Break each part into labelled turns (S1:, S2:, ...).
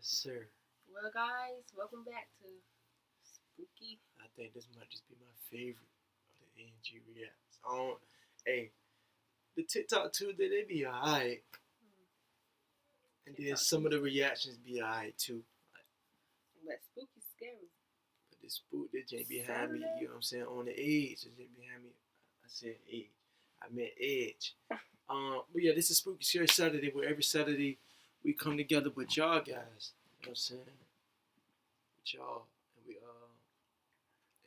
S1: Yes, sir.
S2: Well, guys, welcome back to Spooky.
S1: I think this might just be my favorite of the A&G Reacts. Hey, the TikTok too, they be alright. And then some of the reactions be alright too.
S2: But Spooky's scary.
S1: But the spook that just behind me, you know what I'm saying, on the edge, is just behind me. I said edge. I meant edge. But yeah, this is Spooky Scary Saturday, where every Saturday we come together with y'all guys. You know what I'm saying? With y'all. And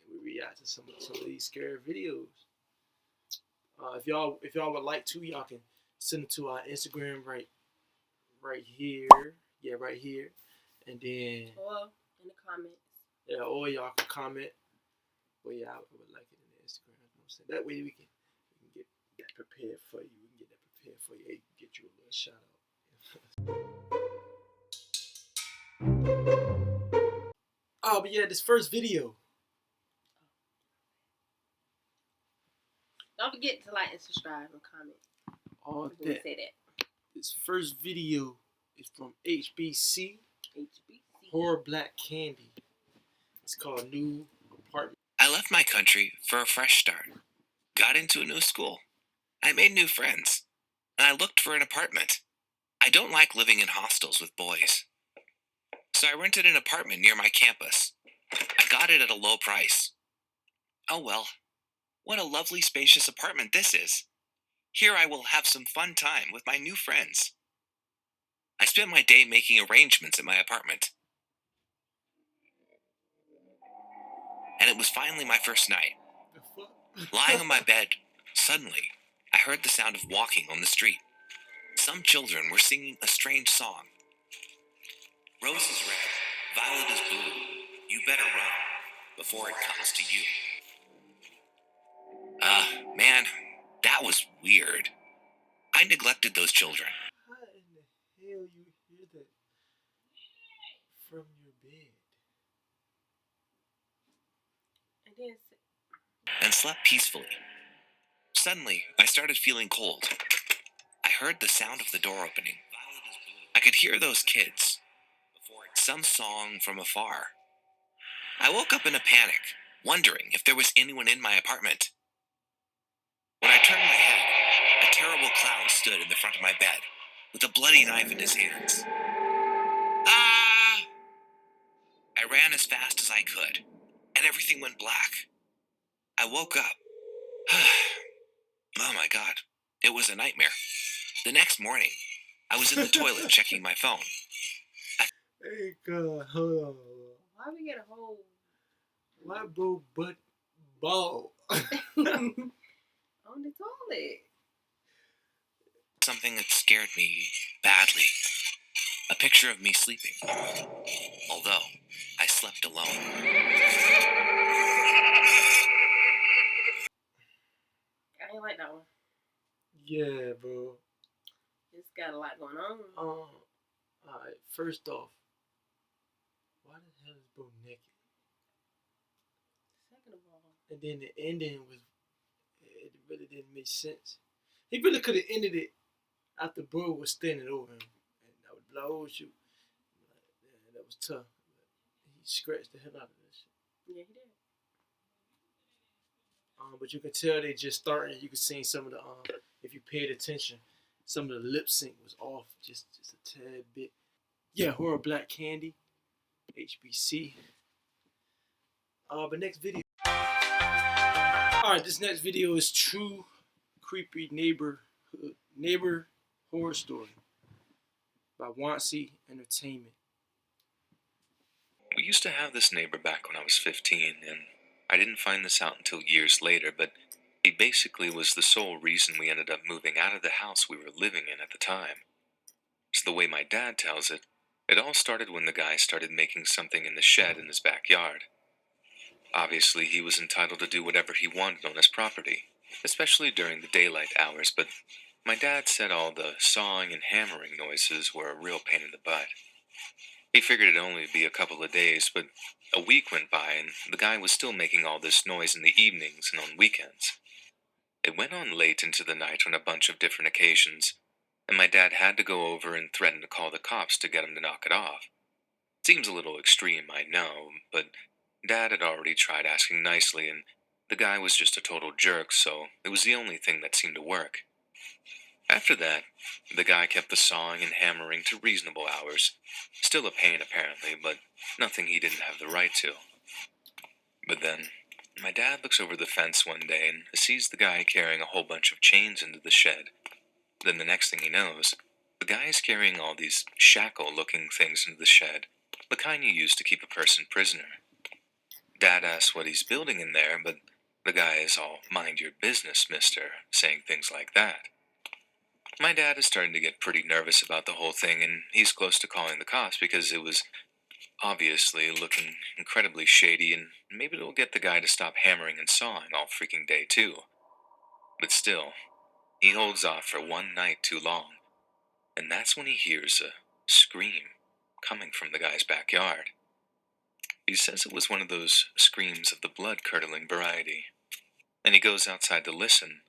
S1: we react to some of these scary videos. If y'all would like to, y'all can send it to our Instagram right here. Yeah, right here. And then
S2: or in the comments.
S1: Yeah, or y'all can comment. But yeah, I would like it in the Instagram. You know what I'm saying? That way we can get that prepared for you. We can get that prepared for you. Hey, get you a little shout out. Oh, but yeah, this first video.
S2: Don't forget to like and subscribe and comment.
S1: All that.
S2: Say that.
S1: This first video is from HBC. Horror Black Candy. It's called New Apartment.
S3: I left my country for a fresh start. Got into a new school. I made new friends. And I looked for an apartment. I don't like living in hostels with boys. So I rented an apartment near my campus. I got it at a low price. Oh well, what a lovely spacious apartment this is. Here I will have some fun time with my new friends. I spent my day making arrangements at my apartment. And it was finally my first night. Lying on my bed, suddenly, I heard the sound of walking on the street. Some children were singing a strange song. Rose is red, violet is blue. You better run before it comes to you. Man, that was weird. I neglected those children.
S1: How in the hell you hear that from your bed?
S3: And slept peacefully. Suddenly, I started feeling cold. I heard the sound of the door opening. I could hear those kids. Some song from afar. I woke up in a panic, wondering if there was anyone in my apartment. When I turned my head, a terrible clown stood in the front of my bed, with a bloody knife in his hands. Ah! I ran as fast as I could, and everything went black. I woke up. Oh my God, it was a nightmare. The next morning, I was in the toilet checking my phone.
S1: Hey God, hold on.
S2: Why we get a whole
S1: white bro butt ball
S2: on the toilet?
S3: Something that scared me badly. A picture of me sleeping. Although I slept alone.
S2: I ain't like that one.
S1: Yeah, bro.
S2: It's got a lot going on.
S1: Alright, first off, why the hell is bro naked?
S2: Second of all.
S1: And then the ending it really didn't make sense. He really could have ended it after bro was standing over him. And I would be like, oh shoot. Yeah, that was tough. He scratched the hell out of that shit.
S2: Yeah, he did.
S1: But you can tell they just starting. You can see some of the if you paid attention, some of the lip sync was off just a tad bit. Yeah, Horror Black Candy, HBC. But next video. Alright, this next video is True Creepy Neighbor Horror Story by Wancy Entertainment.
S3: We used to have this neighbor back when I was 15, and I didn't find this out until years later, but he basically was the sole reason we ended up moving out of the house we were living in at the time. So the way my dad tells it, it all started when the guy started making something in the shed in his backyard. Obviously, he was entitled to do whatever he wanted on his property, especially during the daylight hours, but my dad said all the sawing and hammering noises were a real pain in the butt. He figured it'd only be a couple of days, but a week went by and the guy was still making all this noise in the evenings and on weekends. It went on late into the night on a bunch of different occasions, and my dad had to go over and threaten to call the cops to get him to knock it off. Seems a little extreme, I know, but Dad had already tried asking nicely, and the guy was just a total jerk, so it was the only thing that seemed to work. After that, the guy kept the sawing and hammering to reasonable hours. Still a pain, apparently, but nothing he didn't have the right to. But then, my dad looks over the fence one day and sees the guy carrying a whole bunch of chains into the shed. Then the next thing he knows, the guy is carrying all these shackle-looking things into the shed, the kind you use to keep a person prisoner. Dad asks what he's building in there, but the guy is all, "Mind your business, mister," saying things like that. My dad is starting to get pretty nervous about the whole thing, and he's close to calling the cops because it was obviously looking incredibly shady, and maybe it'll get the guy to stop hammering and sawing all freaking day, too. But still, he holds off for one night too long, and that's when he hears a scream coming from the guy's backyard. He says it was one of those screams of the blood-curdling variety, and he goes outside to listen,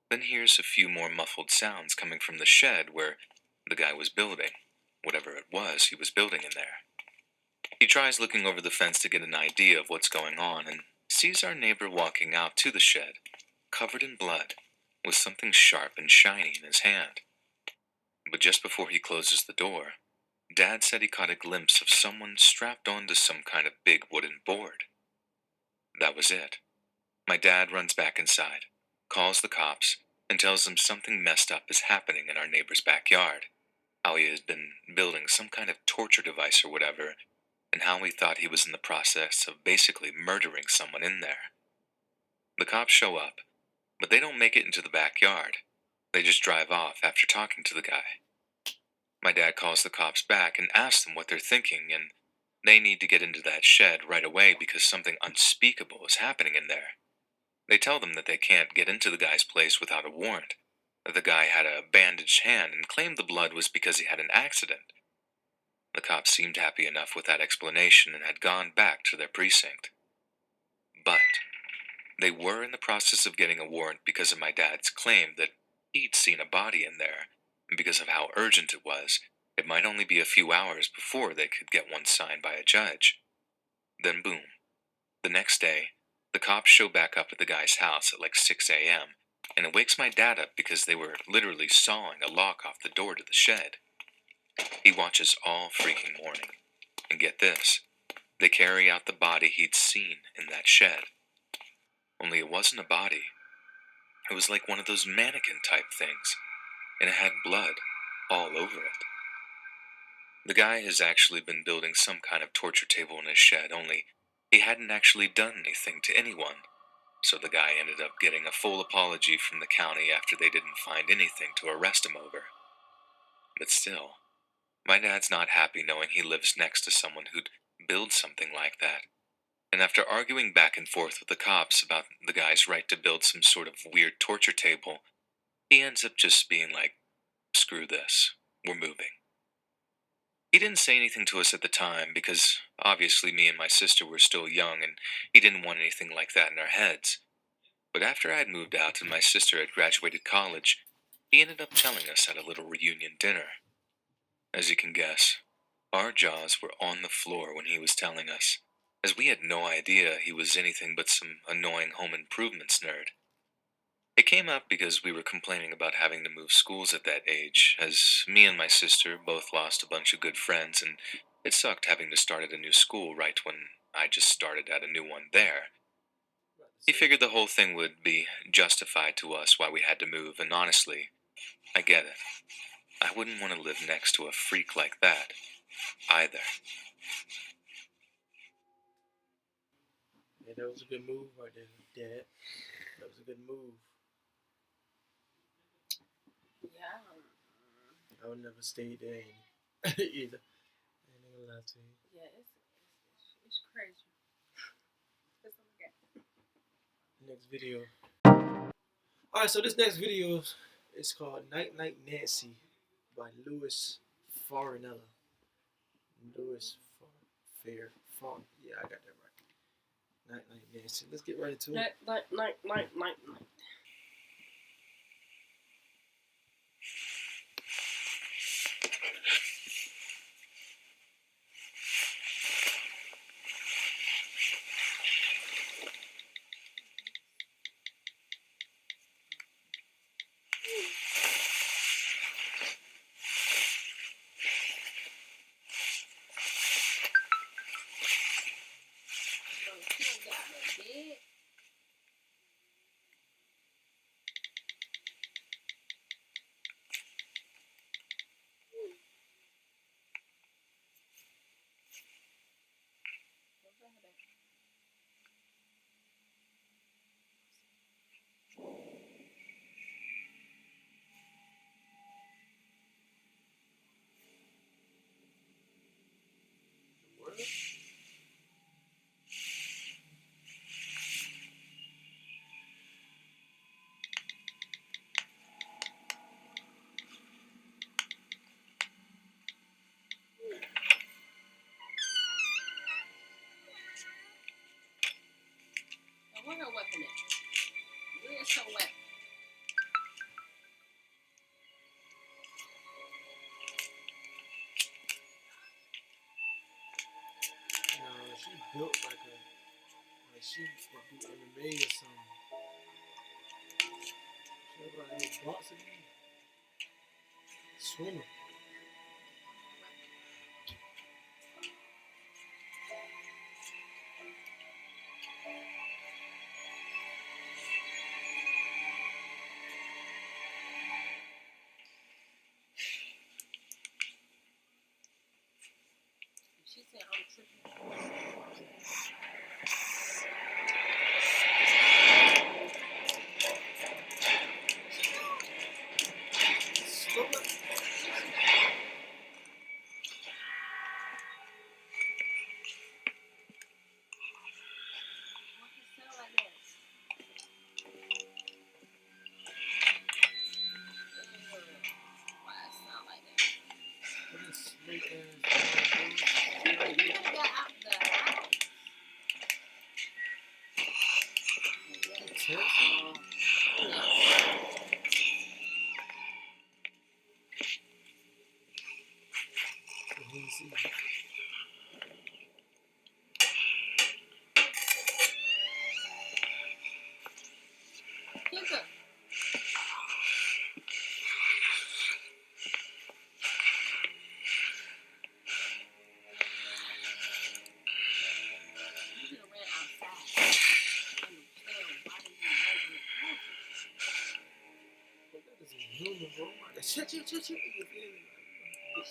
S3: then hears a few more muffled sounds coming from the shed where the guy was building, whatever it was he was building in there. He tries looking over the fence to get an idea of what's going on and sees our neighbor walking out to the shed, covered in blood, with something sharp and shiny in his hand. But just before he closes the door, Dad said he caught a glimpse of someone strapped onto some kind of big wooden board. That was it. My dad runs back inside, calls the cops, and tells them something messed up is happening in our neighbor's backyard. How he has been building some kind of torture device or whatever, and how he thought he was in the process of basically murdering someone in there. The cops show up, but they don't make it into the backyard. They just drive off after talking to the guy. My dad calls the cops back and asks them what they're thinking, and they need to get into that shed right away because something unspeakable is happening in there. They tell them that they can't get into the guy's place without a warrant, that the guy had a bandaged hand and claimed the blood was because he had an accident. The cops seemed happy enough with that explanation and had gone back to their precinct. But they were in the process of getting a warrant because of my dad's claim that he'd seen a body in there, and because of how urgent it was, it might only be a few hours before they could get one signed by a judge. Then boom. The next day, the cops show back up at the guy's house at like 6 a.m., and it wakes my dad up because they were literally sawing a lock off the door to the shed. He watches all freaking morning, and get this, they carry out the body he'd seen in that shed. Only it wasn't a body. It was like one of those mannequin-type things, and it had blood all over it. The guy has actually been building some kind of torture table in his shed, only he hadn't actually done anything to anyone, so the guy ended up getting a full apology from the county after they didn't find anything to arrest him over. But still, my dad's not happy knowing he lives next to someone who'd build something like that. And after arguing back and forth with the cops about the guy's right to build some sort of weird torture table, he ends up just being like, "Screw this, we're moving." He didn't say anything to us at the time because obviously me and my sister were still young and he didn't want anything like that in our heads. But after I had moved out and my sister had graduated college, he ended up telling us at a little reunion dinner. As you can guess, our jaws were on the floor when he was telling us, as we had no idea he was anything but some annoying home improvements nerd. It came up because we were complaining about having to move schools at that age, as me and my sister both lost a bunch of good friends, and it sucked having to start at a new school right when I just started at a new one there. He figured the whole thing would be justified to us why we had to move, and honestly, I get it. I wouldn't want to live next to a freak like that, either.
S1: Yeah, that was a good move right there, Dad. That was a good move.
S2: Yeah.
S1: I would never stay there either. I ain't gonna lie to you.
S2: Yeah, it's crazy. It's okay.
S1: Next video. Alright, so this next video is called Night Night Nancy by Louis Farinella. Louis Fair. Yeah, I got that right. Night Night Nancy. Let's get right into it.
S2: Night.
S1: built like she would do MMA or something. She look like a little boxer. Swimmer.
S2: She said I'm tripping.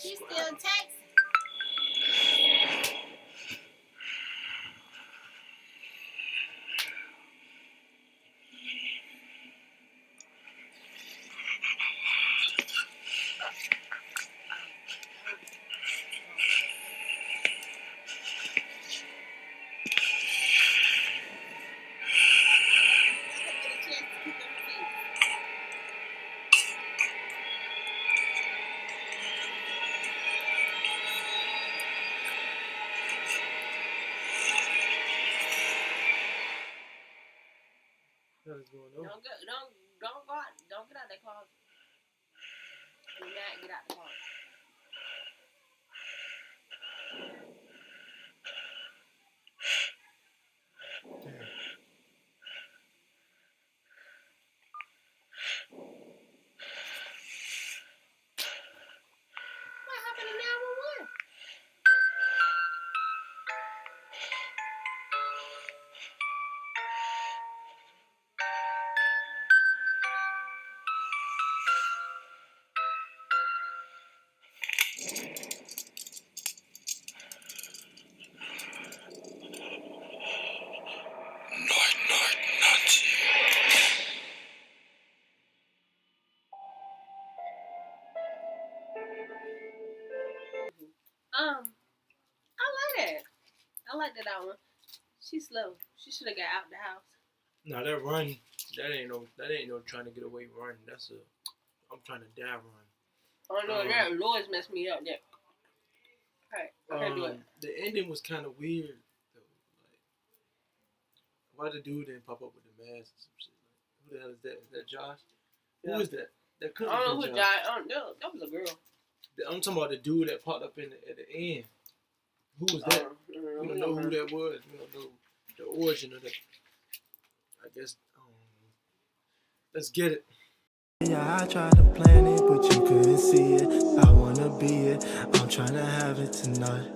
S2: She's still texting.
S1: What is going on?
S2: Don't go out. Don't get out that closet. Do not get out the closet. What happened to 911? I like that. I like that one. She's slow. She should have got out the house.
S1: No, that run, that ain't no trying to get away run. That's a I'm trying to die run.
S2: Oh no, that Lloyd's messed me up there. Alright, I can't do it.
S1: The ending was kind of weird though. Like, why the dude didn't pop up with the mask and some shit? Like, who the hell is that? Is that Josh?
S2: Yeah.
S1: Who is that? That couldn't
S2: I don't know
S1: be
S2: who
S1: Josh.
S2: died. That was a girl.
S1: I'm talking about the dude that popped up at the end. Who was that? We don't know who that was. We don't know the origin of that. I guess. Let's get it.
S4: Yeah, I tried to plan it, but you couldn't see it. I wanna be it. I'm trying to have it tonight.